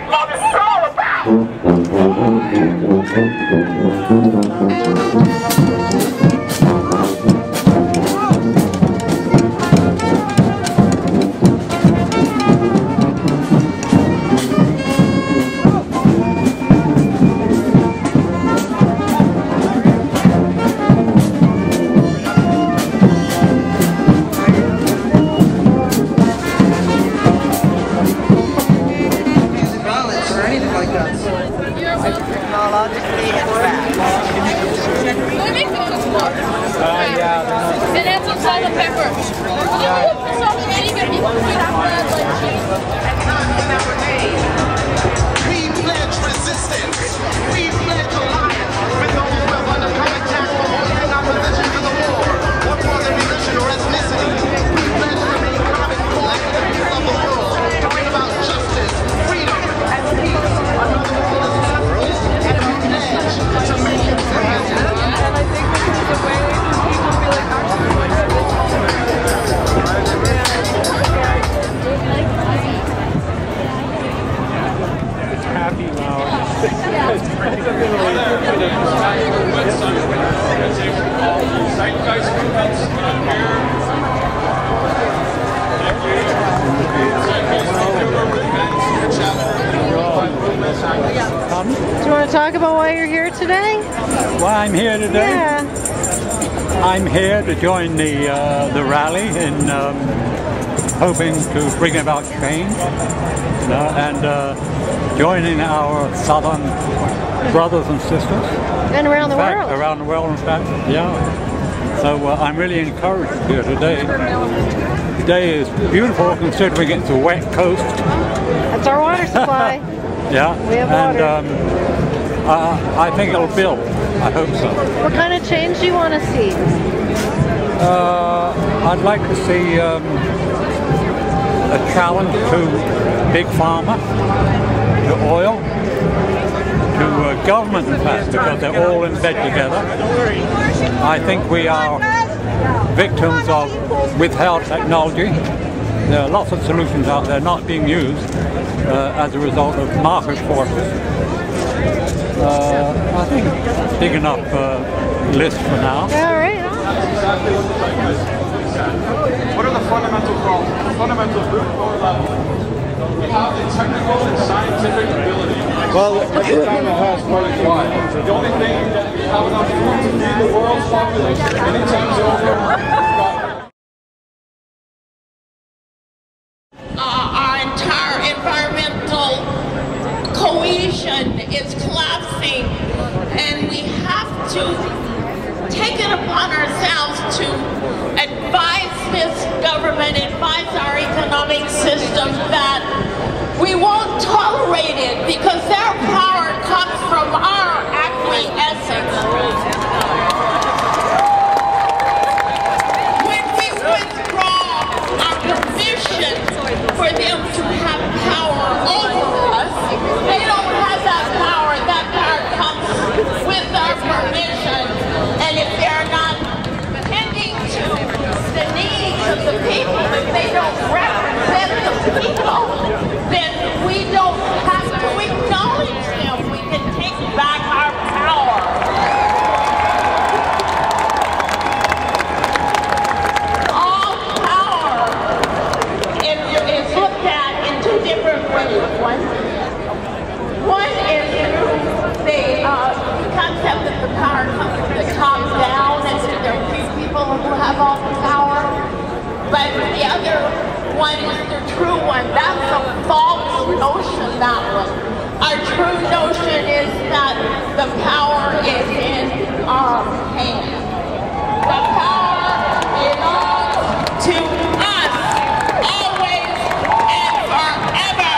what it's all about. And add some salt and pepper. We pledge resistance. We pledge alliance with those who have undergone attack for holding opposition to the war, or for their religion or ethnicity. We pledge to remain common cause for the people of the world, to bring about justice, freedom, and peace. Another world is world, and we pledge to make it happen. And I think this is the way people feel like happy now. Do you want to talk about why you're here today? Why I'm here today? Yeah. I'm here to join the rally in hoping to bring about change, and joining our southern brothers and sisters. And around the world. Around the world, in fact, yeah. So I'm really encouraged here today. Today is beautiful considering it's a wet coast. That's our water supply. Yeah. We have water. And I think it'll build. I hope so. What kind of change do you want to see? I'd like to see a challenge to Big Pharma, to oil, to government in fact, because they're all in bed together. I think we are victims of withheld technology. There are lots of solutions out there not being used as a result of market forces. I think it's big enough list for now. All right. What are the fundamental problems? The fundamental root core level. We have the technical and scientific ability. Well, China has quite a lot. The only thing that we have enough food to feed the world's population anytime soon. Our entire environmental cohesion is collapsing, and we have to take it upon ourselves to advise this government, advise our economic system that we won't tolerate it because their power comes from our acquiescence. When we withdraw our permission for them to have power over us, they don't have that power. That power comes with our permission. And if they're not tending to the needs of the people, if they don't represent the people, then we don't have to acknowledge them. We can take back our power. All power is looked at in two different ways. One is through the concept that the power comes from the top down, and that there are few people who have all the power. But the other one is the true one. That's a false notion, that one. Our true notion is that the power is in our hands. The power belongs to us, always and forever.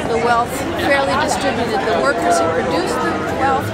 have the wealth fairly distributed. The workers who produce the wealth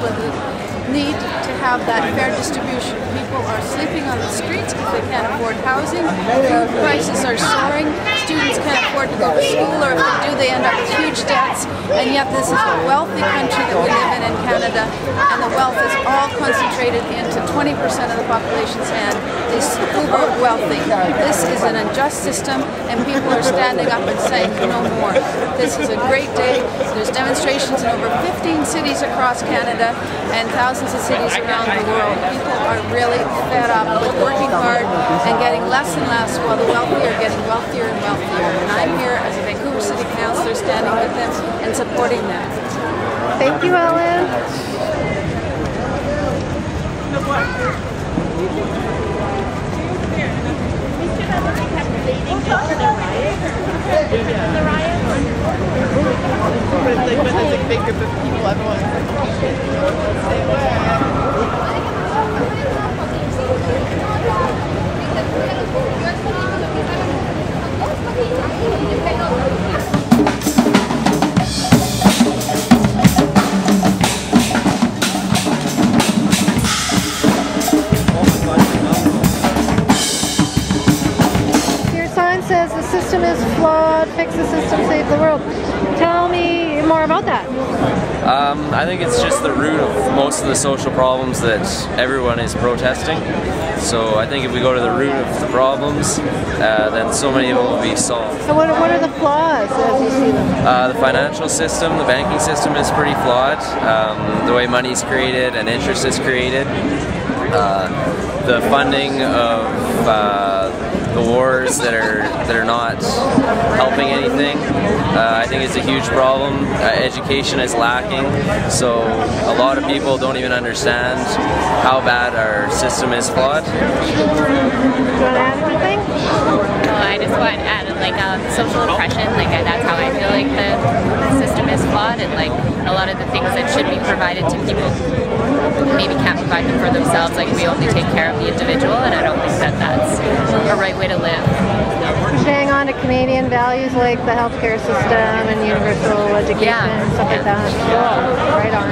need to have that fair distribution. People are sleeping on the streets because they can't afford housing. Food prices are soaring. Students can't afford to go to school, or if they do, they end up with huge debts. And yet this is a wealthy country that we live in Canada, and the wealth is all concentrated into 20% of the population's hand, is uber wealthy. This is an unjust system, and people are standing up and saying no more. This is a great day. There's demonstrations in over 15 cities across Canada and thousands of cities around the world. People are really fed up with working hard and getting less and less, while the wealthy are getting wealthier and wealthier. And I'm here as a Vancouver City Councillor standing with them and supporting them. Thank you, Ellen. Says the system is flawed, fix the system, save the world. Tell me more about that. I think it's just the root of most of the social problems that everyone is protesting. So I think if we go to the root of the problems, then so many of them will be solved. So what are the flaws as you see them? The financial system, the banking system is pretty flawed. The way money is created and interest is created. The funding of the wars that are not helping anything, I think it's a huge problem. Education is lacking, so a lot of people don't even understand how bad our system is flawed. Do you want to add anything? Well, I just want to add social oppression. That's how I feel like the system is flawed, and a lot of the things that should be provided to people maybe can't provide them for themselves. We only take care of the individual, and I don't think that that's a right way to live. Hang on to Canadian values like the healthcare system and universal education and stuff like that. Cool. Right on.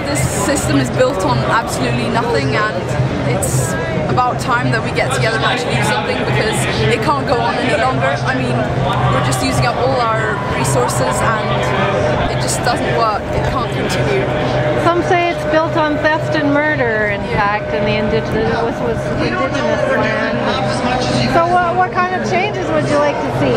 This system is built on absolutely nothing, and it's about time that we get together and actually do something, because it can't go on any longer. I mean, we're just using up all our resources and it just doesn't work. It can't continue. Some say it's built on theft and murder, in fact, in the indigenous land. So what kind of changes would you like to see?